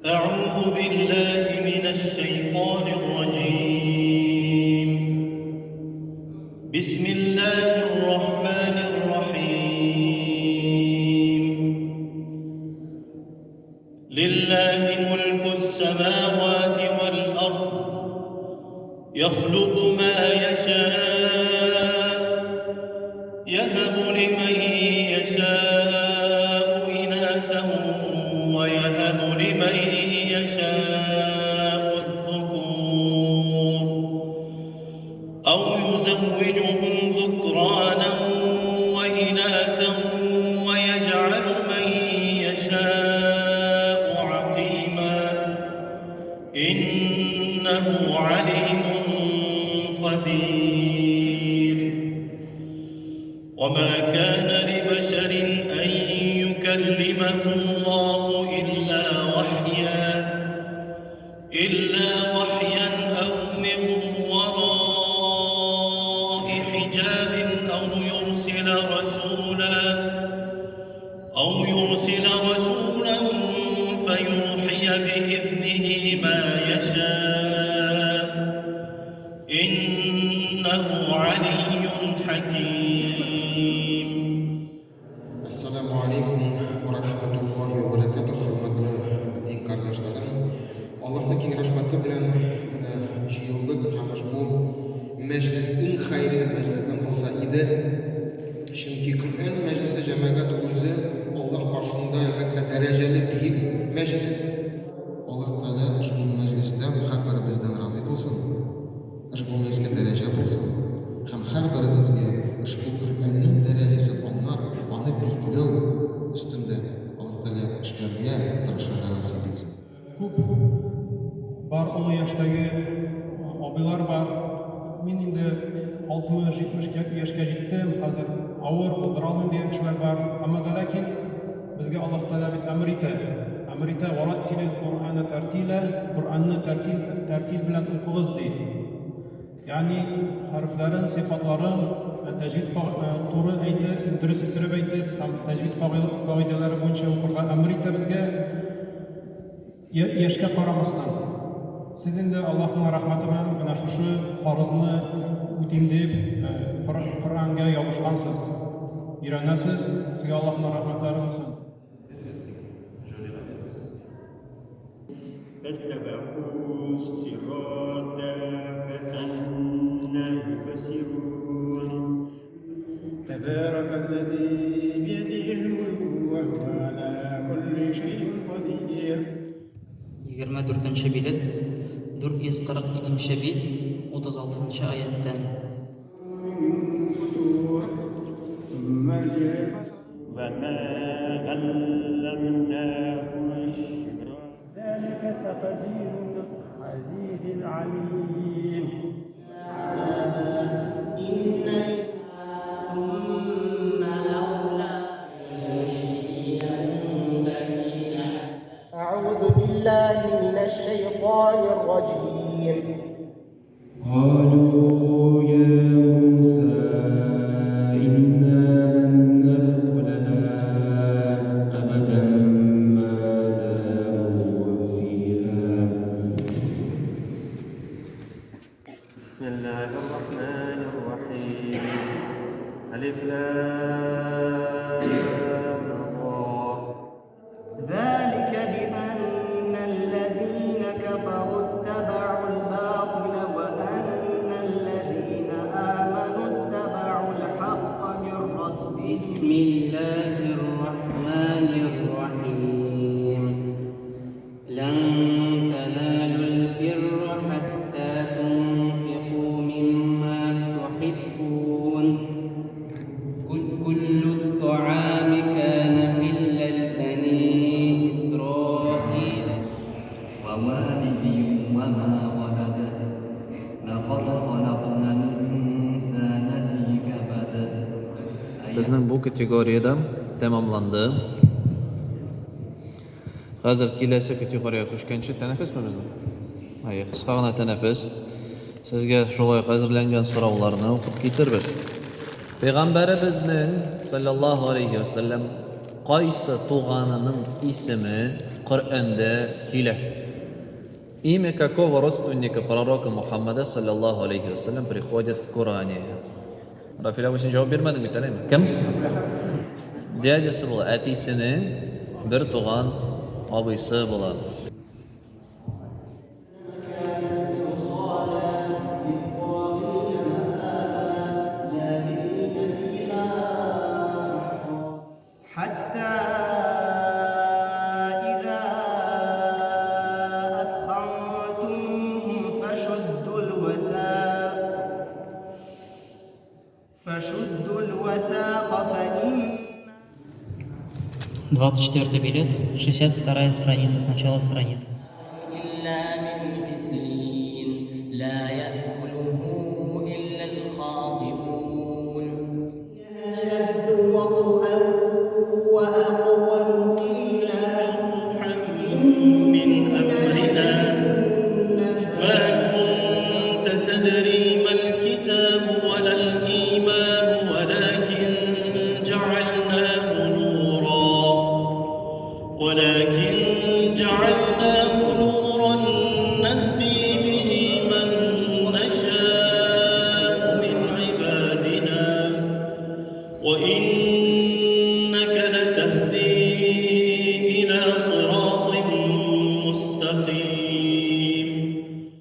أعوذ بالله من الشيطان الرجيم. بسم الله الرحمن الرحيم. لله ملك السماوات والأرض يخلق ما يشاء يهب لمن يشاء إناثا ويهب لمن يشاء الذكور أو يزوجهم ذكرانا وإناثا ويجعل من يشاء عقيما إنه عليم قدير. وما كان لبشر أن يكلمه الله إلا وحيا أو من وراء حجاب أو يرسل رسولا فيوحي بإذنه ما يشاء إنه علي حكيم. السلام عليكم ورحمة الله وبركاته. Hürmetli din kardeşlerim, Allah'taki rahmeti bilen yıllık bu meclisin hayırlı meclisinden olsa idi. Çünkü Kur'an meclisi cemaat özü Allah karşısında elbette dereceli büyük meclis. Allah Teala bu meclisten her birimizden razı olsun. Bu mecliste derece olsun. Hem her birimizge bu Kur'an'ın derecesi onlar onu büyüklüğü üstünde Allah Teala işlerine tırışana nasip etsin. Бар улы яшьтәге абыйлар бар. Мин инде 60-70 яшькә җиттем. Хәзер авыр булдыра алмыйм дигән кешеләр бар. Әмма дә ләкин безгә Аллаһ Тәала бит әмр итә. Вараттилил Кур'ана тәртилә. Кур'анны тәртил белән укыгыз ди. Ягъни хәрефләрен, сыйфатларын тәҗвид туры әйтеп, дөрес иттереп әйтеп, һәм тәҗвид кагыйдәләре буенча укырга әмр итә безгә. Яшькә карамастан. Siz инде Аллаһның рәхмәте белән менә шушы фарызны үтим дип Коръанга ябышкансыз. Өйрәнәсез. Сезгә Аллаһның рәхмәтләре булсын. فاستبقوا الصراط فأنى يبصرون. تبارك الذي بيده الملك وهو على كل شيء قدير. 24-нче билет, 442-нче бит, 36-нчы аяттан. وما علمناه الشعر ذلك تقدير العزيز العليم. أعوذ بالله من الشيطان الرجيم. قالوا يا موسى إنا لن ندخلها أبدا ما داموا فيها. بسم الله الرحمن الرحيم. ألف لام را. ذلك بأن الذين كفروا اتبعوا الباطل وأن الذين آمنوا اتبعوا الحق من ربهم. بسم الله الرحمن الرحيم. لن تنالوا البر حتى تنفقوا مما تحبون. كل الطعام كان حلا لبني إسرائيل ووالد وما ولد لقد خلقنا الإنسان في كبد. Bizning bu kategoriyada tamomlandi. Hozir kelasi kategoriyaga ko'chgancha tanaffusmi bizni? Hayır, qisqagina tanaffus. Sizga shulay hozirlangan so'rovlarni o'qib ketirmiz. Payg'ambarimizning sallallohu alayhi vasallam qaysi tug'anining ismi Qur'onda keladi. Имя какого родственника пророка Мухаммада, саллаллаху алейхи вассалям, приходит в Коране? Рафиля, вы сен жауап бермедім, биталайма. Кім? Дядясы болады, әтисінің бір туған абысы болады. حتى إذا أثخنتموهم فشدوا الوثاق فإن 24 билет, 62 страница, с начала страницы. إلا من غسلين لا يأكله إلا الخاطئون أشد وطئا وأقوم قيلا من أمرنا ما كنت تدري ما الكتاب ولا الإيمان ولكن جعلناه نورا نهدي به من نشاء من عبادنا وإن